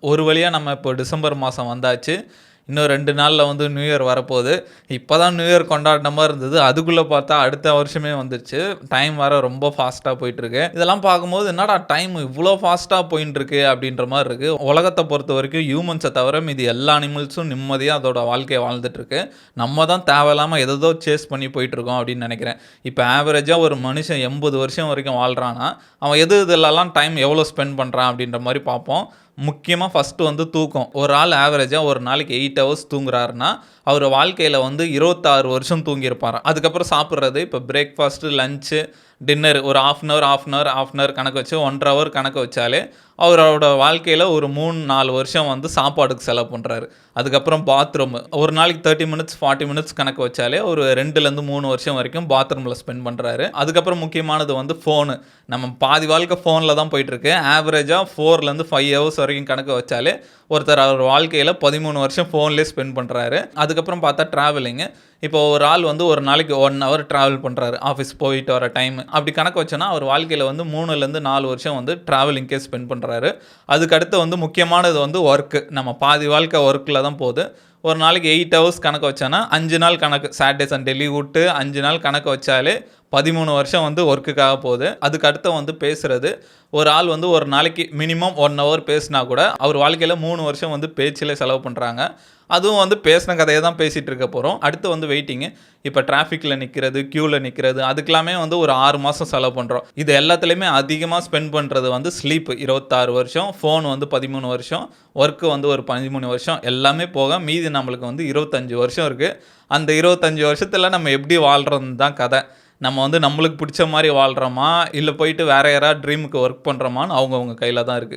ஒரு வழியா நம்ம இப்போ டிசம்பர் மாசம் வந்தாச்சு. இன்னும் 2 நாள்ல வந்து நியூ இயர் வரப்போது. இப்பதான் நியூ இயர் கொண்டாடின மாரி இருந்தது. அதுக்குள்ள பார்த்தா அடுத்த வருஷமே வந்துருச்சு. டைம் வேற ரொம்ப ஃபாஸ்ட்டா போயிட்டுருக்கு. இதெல்லாம் பார்க்கும்போது என்னடா டைம் இவ்ளோ ஃபாஸ்ட்டா போயின்ட்டுருக்கு அப்படின்ற மாரி இருக்கு. உலகத்த பொறுத்தவரைக்கும் ஹியூமன்ஸ தவிர மீதி எல்லா அனிமல்ஸும் நிம்மதியா அதோட வாழ்க்கைய வாழ்ந்துட்டுருக்கு. நம்ம தான் தேவையில்லாம எதேதோ சேஸ் பண்ணி போயிட்டுருக்கோம் அப்படின்னு நெனைக்கிறேன். இப்ப ஆவரேஜா ஒரு மனுஷன் 80 வருஷம் வரைக்கும் வாழ்றான்னா, அவன் எது எதுலலாம் டைம் எவ்வளோ ஸ்பெண்ட் பண்றான் அப்படின்ற மாரி பார்ப்போம். முக்கியமா ஃபர்ஸ்ட்டு வந்து தூக்கம். ஒரு ஆள் ஆவரேஜா ஒரு நாளைக்கு 8 ஹவர்ஸ் தூங்குறாருன்னா, அவரு வாழ்க்கையில வந்து 26 வருஷம் தூங்கியிருப்பாராம். அதுக்கப்புறம் சாப்பிடுறது, இப்ப பிரேக்ஃபாஸ்ட்டு, லஞ்ச்சு, டின்னர் ஒரு 1/2 an hour, 1/2 an hour, 1/2 an hour கணக்கு வச்சு 1 1/2 ஹவர் கணக்கு வச்சாலே, அவரோட வாழ்க்கையில ஒரு 3, 4 வருஷம் வந்து சாப்பாடுக்கு செலவு பண்றாரு. அதுக்கப்புறம் பாத்ரூமு. ஒரு நாளைக்கு 30 மினிட்ஸ், 40 மினிட்ஸ் கணக்கு வச்சாலே, ஒரு 2லருந்து 3 வருஷம் வரைக்கும் பாத்ரூம்ல ஸ்பெண்ட் பண்றாரு. அதுக்கப்புறம் முக்கியமானது வந்து ஃபோனு. நம்ம பாதி வாழ்க்கை ஃபோன்ல தான் போயிட்டுருக்கு. ஆவரேஜா 4லருந்து 5 ஹவர்ஸ் வரைக்கும் கணக்கு வச்சாலே, ஒருத்தர் அவர் வாழ்க்கையில 13 வருஷம் ஃபோன்லயே ஸ்பெண்ட் பண்றாரு. அதுக்கப்புறம் பார்த்தா டிராவலிங்கு. இப்போ ஒரு ஆள் வந்து ஒரு நாளைக்கு 1 ஹவர் டிராவல் பண்றாரு. ஆஃபீஸ் போயிட்டு வர டைமு. அப்படி கணக்கு வச்சோன்னா, அவர் வாழ்க்கையில வந்து 3லருந்து 4 வருஷம் வந்து டிராவலிங்க்கே ஸ்பெண்ட் பண்றாரு. அதுக்கு அடுத்து வந்து முக்கியமானது வந்து ஒர்க்கு. நம்ம பாதி வாழ்க்கை ஒர்க்ல தான் போது. ஒரு நாளைக்கு 8 ஹவர்ஸ் கணக்கு வச்சோன்னா, 5 நாள் கணக்கு. சாட்டர்டே, சண்டே லீவ் வுட்டு 5 நாள் கணக்கு வச்சாலே 13 வருஷம் வந்து ஒர்க்குக்காக போது. அதுக்கு அடுத்து வந்து பேசுறது. ஒரு ஆள் வந்து ஒரு நாளைக்கு மினிமம் 1 ஹவர் பேசினா கூட, அவர் வாழ்க்கையில 3 வருஷம் வந்து பேச்சிலே செலவு பண்றாங்க. அதுவும் வந்து பேசின கதைய தான் பேசிட்டு இருக்க போறோம். அடுத்து வந்து வெயிட்டிங்கு. இப்ப டிராஃபிக்ல நிக்கிறது, கியூல நிக்கிறது, அதுக்கெல்லாமே வந்து ஒரு 6 மாசம் செலவு பண்றோம். இது எல்லாத்துலயுமே அதிகமா ஸ்பெண்ட் பண்றது வந்து ஸ்லீப் 26 வருஷம், ஃபோன் வந்து 13 வருஷம், ஒர்க் வந்து ஒரு 13 வருஷம் எல்லாமே போக மீதி நம்மளுக்கு வந்து 25 வருஷம் இருக்கு. அந்த 25 வருஷத்துல நம்ம எப்படி வாழ்றோம்னு தான் கத. நம்ம வந்து நம்மளுக்கு புடிச்ச மாரி வாழ்றோமா, இல்ல போயிட்டு வேற யாராவது ட்ரீமுக்கு ஒர்க் பண்றோமான்னு அவங்கவங்க கையில தான் இருக்கு.